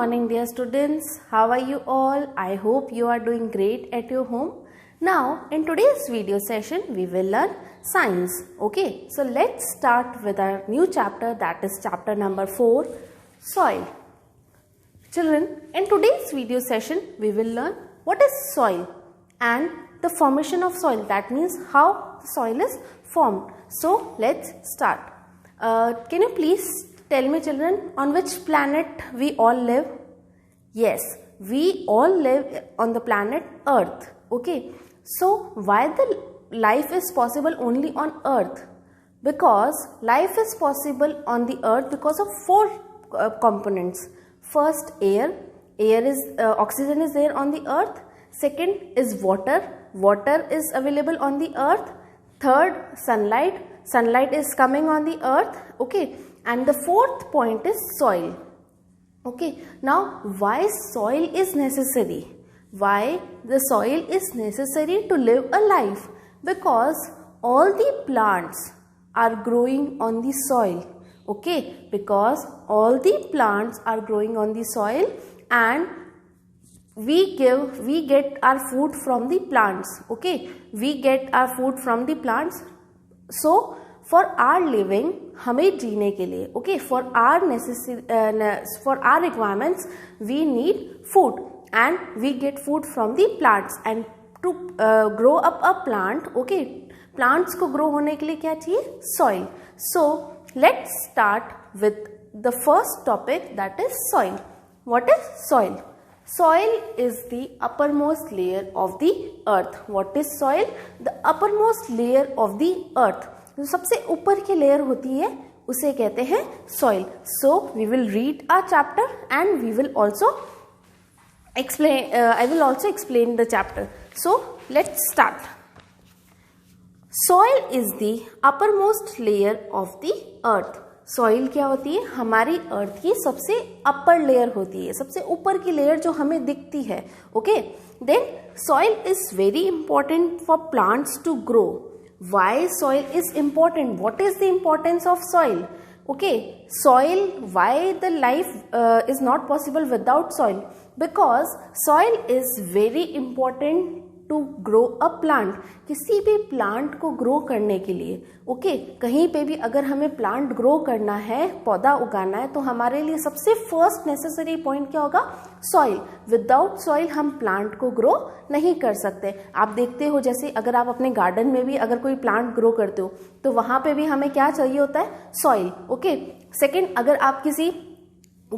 morning, dear students. How are you all? I hope you are doing great at your home. Now, in today's video session, we will learn science. Okay, so let's start with our new chapter, that is chapter number 4, soil. Children, in today's video session, we will learn what is soil and the formation of soil. That means how the soil is formed. So, let's start. Can you please tell me, children, on which planet we all live? Yes, we all live on the planet Earth. Okay, so why the life is possible only on Earth? Because life is possible on the Earth because of four components. First, air. Air is oxygen is there on the Earth. Second is water. Water is available on the Earth. Third, sunlight. Sunlight is coming on the Earth. Okay, and the fourth point is soil. Okay, now why soil is necessary? Why the soil is necessary to live a life? Because all the plants are growing on the soil. Okay, because all the plants are growing on the soil, and we get our food from the plants. Okay, we get our food from the plants. So for our living, हमें जीने के लिए, okay, for our requirements, we need food, and we get food from the plants. And to grow up a plant, okay, plants को grow होने के लिए क्या चाहिए? Soil. So let's start with the first topic, that is soil. What is soil? Soil is the uppermost layer of the earth. What is soil? The uppermost layer of the earth. जो सबसे ऊपर की layer होती है उसे कहते हैं soil. So we will read our chapter and we will also explain. I will also explain the chapter. So let's start. Soil is the uppermost layer of the earth. Soil क्या होती है? हमारी अर्थ की सबसे अपर लेयर होती है, सबसे ऊपर की लेयर जो हमें दिखती है. Okay, then soil is very important for plants to grow. Why soil is important? What is the importance of soil? Okay, soil, why the life is not possible without soil? Because soil is very important to grow a plant. किसी भी plant को grow करने के लिए, okay, कहीं पे भी अगर हमें प्लांट ग्रो करना है, पौधा उगाना है, तो हमारे लिए सबसे फर्स्ट नेसेसरी पॉइंट क्या होगा? सॉइल. विदाउट सॉइल हम प्लांट को ग्रो नहीं कर सकते. आप देखते हो, जैसे अगर आप अपने गार्डन में भी अगर कोई प्लांट ग्रो करते हो तो वहां पे भी हमें क्या चाहिए होता है? सॉइल. ओके, सेकेंड, अगर आप किसी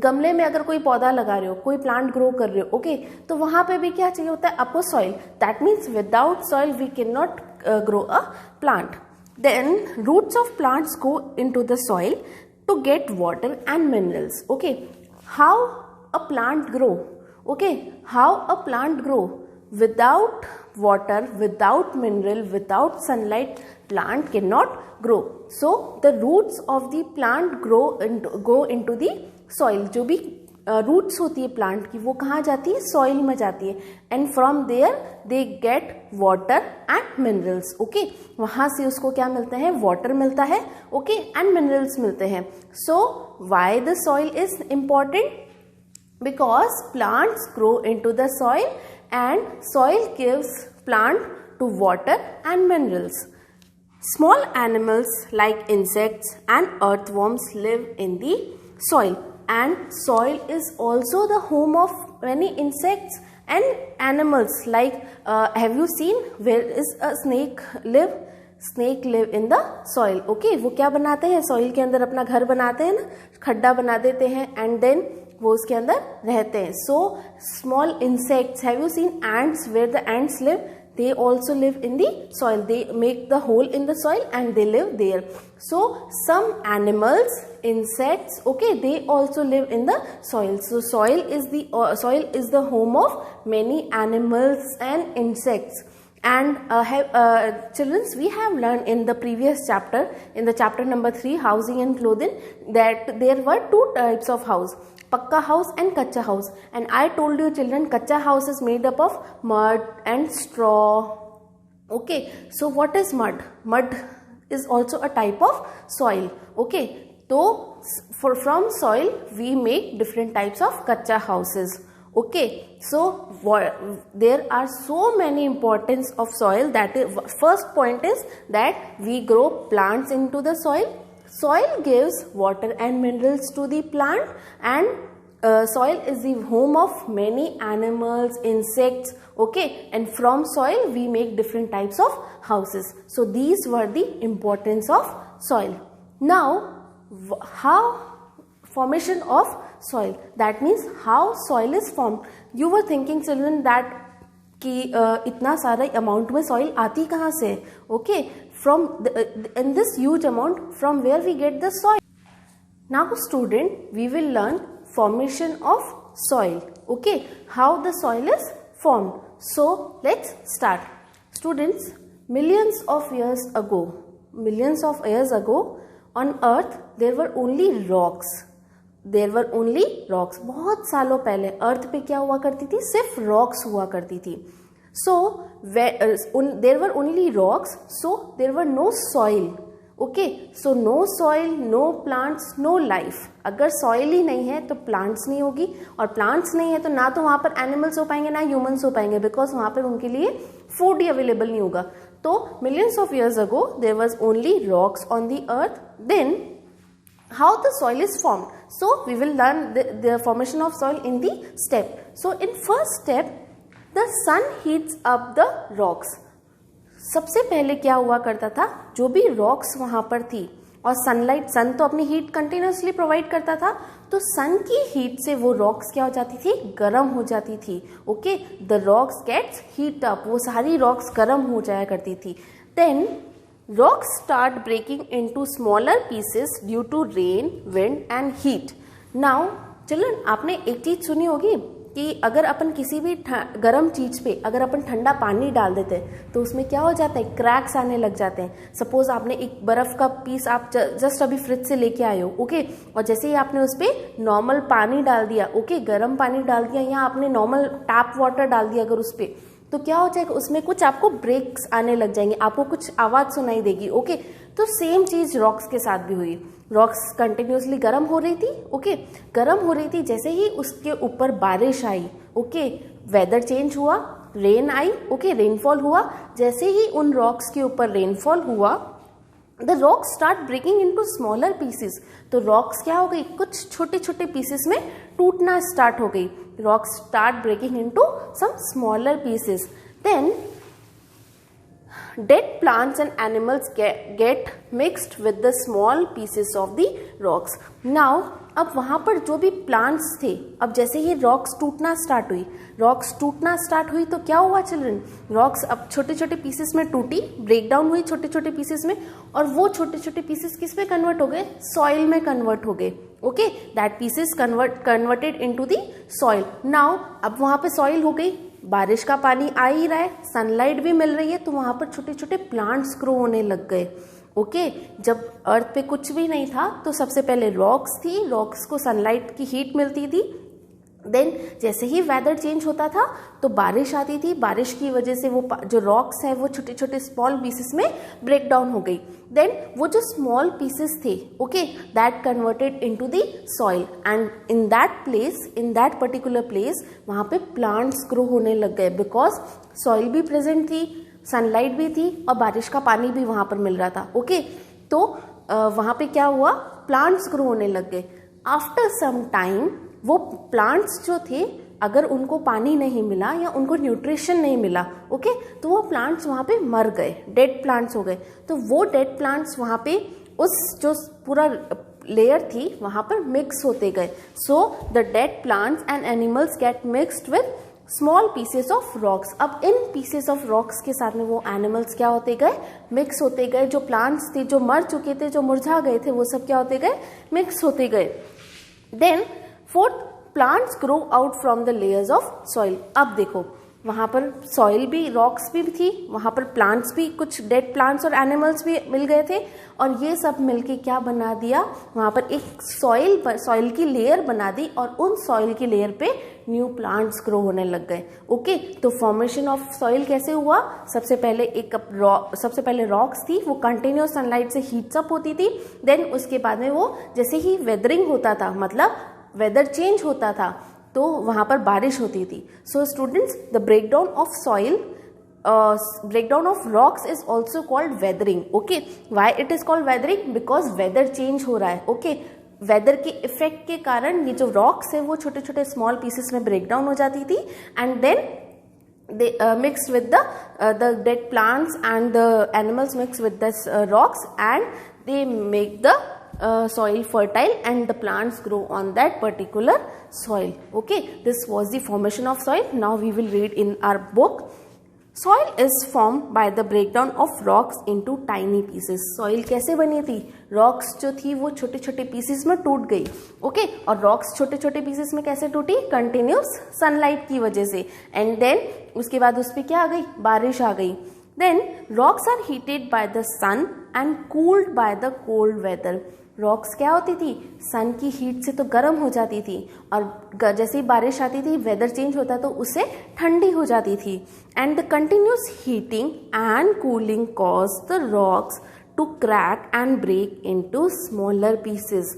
गमले में अगर कोई पौधा लगा रहे हो, कोई प्लांट ग्रो कर रहे हो, ओके, तो वहां पे भी क्या चाहिए होता है? आपको soil. That means without soil we can not grow a plant. Then roots of plants go into the soil to get water and minerals. Okay, how a plant grow? Okay, how a plant grow? Without water, without mineral, without sunlight, plant cannot grow. So the roots of the plant go into the soil. जो भी roots होती है plant की, वो कहाँ जाती है? Soil में जाती है. And from there they get water and minerals. Okay, वहां से उसको क्या मिलता है? वाटर मिलता है, ओके, एंड मिनरल्स मिलते हैं. So why the soil is important? Because plants grow into the soil and soil gives plant to water and minerals. Small animals like insects and earthworms live in the soil, and soil is also the home of many insects and animals. Like have you seen where is a snake live? Snake live in the soil. Okay, वो क्या बनाते हैं? Soil के अंदर अपना घर बनाते हैं ना, खड्डा बना देते हैं, एंड देन वो उसके अंदर रहते हैं. So small insects, have you seen ants? Where the ants live? they also live in the soil. They make the hole in the soil and they live there. So some animals, insects, okay, they also live in the soil. So soil is the home of many animals and insects. And children, we have learned in the previous chapter, in the chapter number 3, housing and clothing, that there were two types of house, pakka house and kacha house. And I told you, children, kacha house is made up of mud and straw. Okay, so what is mud? Mud is also a type of soil. Okay, so from soil we make different types of kacha houses. Okay, so there are so many importance of soil. That is, first point is that we grow plants into the soil. Soil gives water and minerals to the plant, and soil is the home of many animals, insects. Okay, and from soil we make different types of houses. So these were the importance of soil. Now, how formation of soil, that means how soil is formed. You were thinking children that कि इतना सारा amount में soil आती कहाँ से? Okay, from in this huge amount from where we get the soil. Now student we will learn formation of soil. Okay, how the soil is formed. So let's start. Students, millions of years ago on earth there were only rocks. बहुत सालों पहले अर्थ पे क्या हुआ करती थी? सिर्फ rocks हुआ करती थी. So there were only rocks, so there were no soil. Okay, so no soil, no plants, no life. अगर सॉइल ही नहीं है तो प्लांट्स नहीं होगी, और प्लांट्स नहीं है तो ना तो वहाँ पर एनिमल्स हो पाएंगे ना ह्यूमंस हो पाएंगे, बिकॉज वहाँ पर उनके लिए फूड ही अवेलेबल नहीं होगा. तो millions of years ago there was only rocks on the earth. Then how the soil is formed. So we will learn the formation of soil in the step. So in first step, the sun heats up the rocks. सबसे पहले क्या हुआ करता था? जो भी rocks वहां पर थी, और सनलाइट, सन तो अपनी हीट कंटिन्यूसली प्रोवाइड करता था, तो सन की हीट से वो रॉक्स क्या हो जाती थी? गर्म हो जाती थी. Okay, the rocks gets heat up, वो सारी रॉक्स गर्म हो जाया करती थी. Then rocks start breaking into smaller pieces due to rain, wind and heat. Now children, आपने एक चीज सुनी होगी कि अगर अपन किसी भी गर्म चीज पे अगर अपन ठंडा पानी डाल देते हैं तो उसमें क्या हो जाता है? क्रैक्स आने लग जाते हैं. सपोज आपने एक बर्फ का पीस आप जस्ट अभी फ्रिज से लेके आए हो, ओके, और जैसे ही आपने उस पर नॉर्मल पानी डाल दिया, ओके, गर्म पानी डाल दिया, या आपने नॉर्मल टैप वाटर डाल दिया अगर उस पर, तो क्या हो जाएगा? उसमें कुछ आपको ब्रेक्स आने लग जाएंगे, आपको कुछ आवाज सुनाई देगी. ओके, तो सेम चीज रॉक्स के साथ भी हुई. रॉक्स कंटिन्यूसली गर्म हो रही थी. ओके, गर्म हो रही थी. जैसे ही उसके ऊपर बारिश आई, ओके, वेदर चेंज हुआ, रेन आई, ओके, रेनफॉल हुआ. जैसे ही उन रॉक्स के ऊपर रेनफॉल हुआ, the rocks start breaking into smaller pieces. तो रॉक्स क्या हो गई? कुछ छोटे छोटे पीसेस में टूटना स्टार्ट हो गई. Rocks start breaking into some smaller pieces. Then dead plants and animals get mixed with the small pieces of the rocks. Now अब वहाँ पर जो भी प्लांट्स थे, अब जैसे ही रॉक्स टूटना स्टार्ट हुई तो क्या हुआ चिल्ड्रन? रॉक्स अब छोटे छोटे पीसेस में टूटी, ब्रेक डाउन हुई छोटे छोटे पीसेस में, और वो छोटे छोटे पीसेस किस में कन्वर्ट हो गए? सॉइल में कन्वर्ट हो गए. Okay, that pieces converted into the soil. Now अब वहाँ पे सॉइल हो गई, बारिश का पानी आ ही रहा है, सनलाइट भी मिल रही है, तो वहाँ पर छोटे छोटे प्लांट्स ग्रो होने लग गए. ओके, जब अर्थ पे कुछ भी नहीं था तो सबसे पहले रॉक्स थी, रॉक्स को सनलाइट की हीट मिलती थी. देन जैसे ही वेदर चेंज होता था तो बारिश आती थी, बारिश की वजह से वो जो रॉक्स है वो छोटे छोटे स्मॉल पीसेस में ब्रेक डाउन हो गई. देन वो जो स्मॉल पीसेस थे, okay, that converted into the soil, and in that particular place वहाँ पे प्लांट्स ग्रो होने लग गए, बिकॉज सॉइल भी प्रेजेंट थी, सनलाइट भी थी, और बारिश का पानी भी वहाँ पर मिल रहा था. ओके, तो वहाँ पे क्या हुआ? प्लांट्स ग्रो होने लग गए. आफ्टर सम टाइम वो प्लांट्स जो थे, अगर उनको पानी नहीं मिला या उनको न्यूट्रिशन नहीं मिला, ओके, तो वो प्लांट्स वहाँ पे मर गए, डेड प्लांट्स हो गए. तो वो डेड प्लांट्स वहाँ पे उस जो पूरा लेयर थी वहाँ पर मिक्स होते गए. So the dead plants and animals get mixed with small pieces of rocks. अब इन पीसेस ऑफ रॉक्स के साथ में वो एनिमल्स क्या होते गए? मिक्स होते गए. जो प्लांट्स थे, जो मर चुके थे, जो मुरझा गए थे, वो सब क्या होते गए? मिक्स होते गए. Then fourth, plants grow out from the layers of soil. अब देखो, वहाँ पर सॉइल भी, रॉक्स भी थी, वहाँ पर प्लांट्स भी, कुछ डेड प्लांट्स और एनिमल्स भी मिल गए थे, और ये सब मिलके क्या बना दिया, वहाँ पर एक सॉइल की लेयर बना दी, और उन सॉइल की लेयर पे न्यू प्लांट्स ग्रो होने लग गए। ओके, तो फॉर्मेशन ऑफ सॉइल कैसे हुआ? सबसे पहले रॉक्स थी, वो कंटिन्यूस सनलाइट से हीट्स अप होती थी, देन उसके बाद में वो जैसे ही वेदरिंग होता था, मतलब वेदर चेंज होता था, तो वहाँ पर बारिश होती थी। So students, the breakdown of soil, breakdown of rocks is also called weathering. Okay, why it is called weathering? Because weather change हो रहा है. Okay, वेदर के इफेक्ट के कारण ये जो रॉक्स है वो छोटे छोटे स्मॉल पीसेस में ब्रेक डाउन हो जाती थी, and then they mixed with the dead plants and the animals mixed with this rocks, and they make the soil fertile and the plants grow on that particular soil. Okay, this was the formation of soil. Now we will read in our book. Soil is formed by the breakdown of rocks into tiny pieces. Soil कैसे बनी थी? Rocks जो थी वो छोटे छोटे pieces में टूट गई. Okay, और rocks छोटे छोटे pieces में कैसे टूटी? Continuous sunlight की वजह से. And then उसके बाद उस पर क्या आ गई? बारिश आ गई. Then rocks are heated by the sun and cooled by the cold weather. Rocks क्या होती थी? सन की हीट से तो गर्म हो जाती थी, और जैसे ही बारिश आती थी, वेदर चेंज होता तो उससे ठंडी हो जाती थी. And the continuous heating and cooling cause the rocks to crack and break into smaller pieces.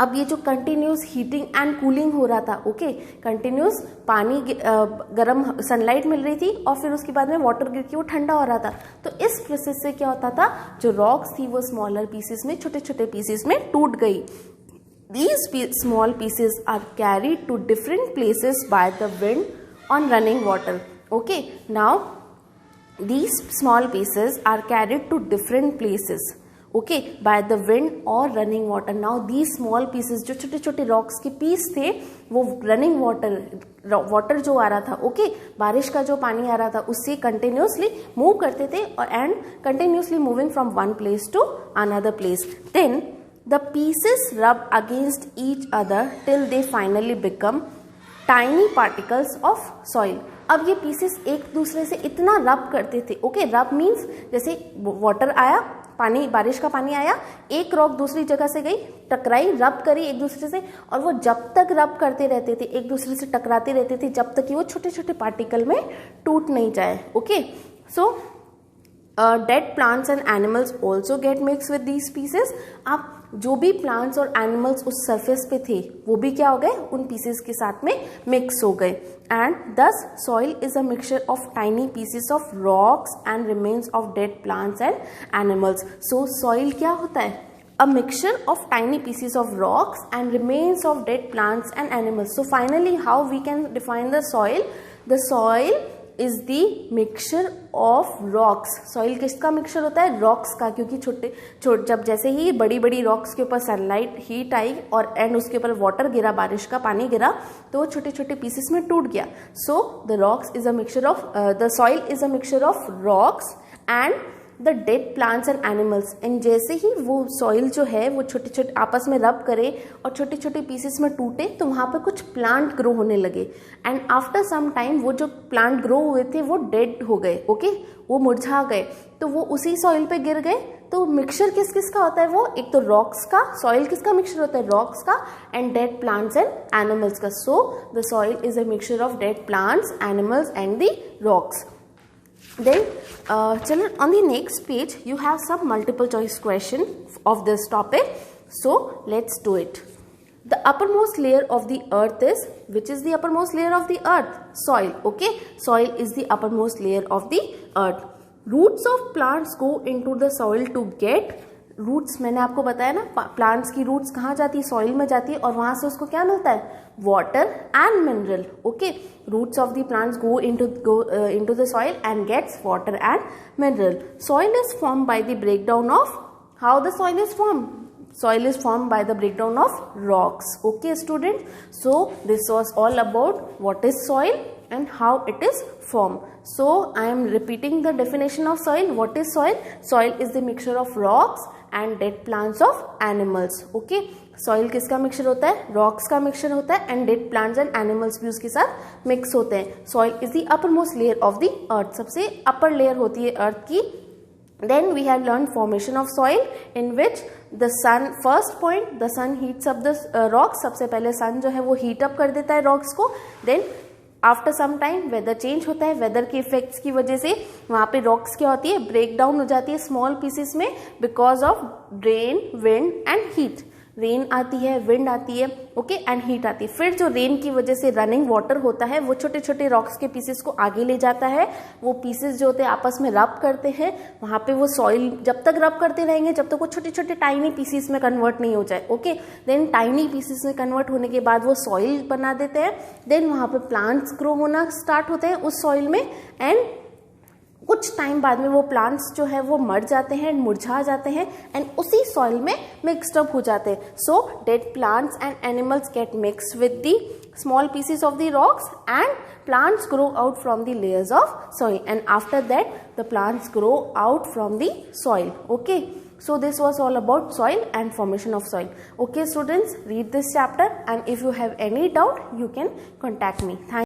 अब ये जो कंटिन्यूस हीटिंग एंड कूलिंग हो रहा था, ओके, कंटिन्यूस पानी गर्म सनलाइट मिल रही थी, और फिर उसके बाद में वाटर गिर के वो ठंडा हो रहा था. तो इस प्रोसेस से क्या होता था, जो रॉक्स थी वो स्मॉलर पीसेस में, छोटे छोटे पीसेस में टूट गई. These small pieces are carried to different places by the wind on running water. Okay, now these small pieces are carried to different places. Okay, by the wind और running water. Now these small pieces, जो छोटे छोटे rocks के piece थे, वो running water जो आ रहा था, ओके, बारिश का जो पानी आ रहा था, उससे कंटिन्यूसली मूव करते थे, और and continuously moving from one place to another place. Then the pieces rub against each other till they finally become tiny particles of soil. अब ये पीसेस एक दूसरे से इतना रब करते थे. ओके, रब मीन्स जैसे वाटर आया, पानी, बारिश का पानी आया, एक रॉक दूसरी जगह से गई, टकराई, रब करी एक दूसरे से, और वो जब तक रब करते रहते थे, एक दूसरे से टकराते रहते थे, जब तक कि वो छोटे छोटे पार्टिकल में टूट नहीं जाए. Okay, so dead plants and animals also get mix with these pieces. अब जो भी प्लांट्स और एनिमल्स उस सरफेस पे थे, वो भी क्या हो गए, उन पीसेस के साथ में मिक्स हो गए. एंड दस soil is a mixture of tiny pieces of rocks and remains of dead plants and animals. So soil क्या होता है? A mixture of tiny pieces of rocks and remains of dead plants and animals. So finally, how we can define the soil? The soil is the mixture of rocks. Soil किसका mixture होता है? Rocks का, क्योंकि जब जैसे ही बड़ी बड़ी rocks के ऊपर सनलाइट हीट आई और एंड उसके ऊपर वाटर गिरा, बारिश का पानी गिरा, तो वो छोटे छोटे पीसेस में टूट गया. So the rocks is a mixture of, the soil is a mixture of rocks and the dead plants and animals. And जैसे ही वो सॉइल जो है वो छोटे छोटे आपस में रब करे और छोटे छोटे पीसेस में टूटे, तो वहाँ पर कुछ प्लांट ग्रो होने लगे. एंड आफ्टर सम टाइम वो जो प्लांट ग्रो हुए थे वो डेड हो गए. ओके, वो मुरझा गए, तो वो उसी सॉइल पे गिर गए. तो मिक्सचर किस किस का होता है? वो एक तो रॉक्स का, सॉइल किसका मिक्सचर होता है? रॉक्स का, and dead plants and animals का. So the soil is a mixture of dead plants, animals and the rocks. Then children, on the next page you have some multiple choice question of this topic, so let's do it. The uppermost layer of the earth is, which is the uppermost layer of the earth? Soil. Okay, soil is the uppermost layer of the earth. Roots of plants go into the soil to get, roots मैंने आपको बताया ना, plants की roots कहाँ जाती है? Soil में जाती है, और वहां से उसको क्या मिलता है? Water and mineral. Okay, roots of the plants go into the soil and gets water and mineral. Soil is form by the breakdown of, how the soil is form? Soil is formed by the breakdown of rocks. Okay student, so this was all about what is soil and how it is formed. So I am repeating the definition of soil. What is soil? Soil is the mixture of rocks and dead plants of animals. Okay, soil किसका mixture होता है? Rocks का mixture होता है and dead plants and animals भी उसके साथ mix होते हैं. Soil is the upper most layer of the earth, सबसे अपर लेयर होती है अर्थ की. Then we have learned formation of soil in which the sun, first point the sun heats up the rocks. सबसे पहले sun जो है वो heat up कर देता है rocks को. Then after some time weather change होता है, वेदर के इफेक्ट्स की वजह से वहाँ पे रॉक्स क्या होती है, ब्रेक डाउन हो जाती है स्मॉल पीसेस में because of rain, wind and heat. Rain आती है, विंड आती है, ओके, एंड हीट आती है. फिर जो रेन की वजह से रनिंग वाटर होता है वो छोटे छोटे रॉक्स के पीसेस को आगे ले जाता है. वो पीसेस जो होते हैं आपस में रब करते हैं. वहाँ पे वो सॉइल जब तक रब करते रहेंगे जब तक वो छोटे छोटे टाइनी पीसेस में कन्वर्ट नहीं हो जाए, ओके. देन टाइनी पीसेस में कन्वर्ट होने के बाद वो सॉइल बना देते हैं. देन वहाँ पे प्लांट्स ग्रो होना स्टार्ट होते हैं उस सॉइल में एंड कुछ टाइम बाद में वो प्लांट्स जो है वो मर जाते हैं, मुरझा जाते हैं एंड उसी सॉइल में मिक्सड अप हो जाते हैं. So dead plants and animals get mixed with the small pieces of the rocks and plants grow out from the layers of soil, and after that the plants grow out from the soil. Okay, so this was all about soil and formation of soil. Okay students, read this chapter and if you have any doubt you can contact me. Thank you.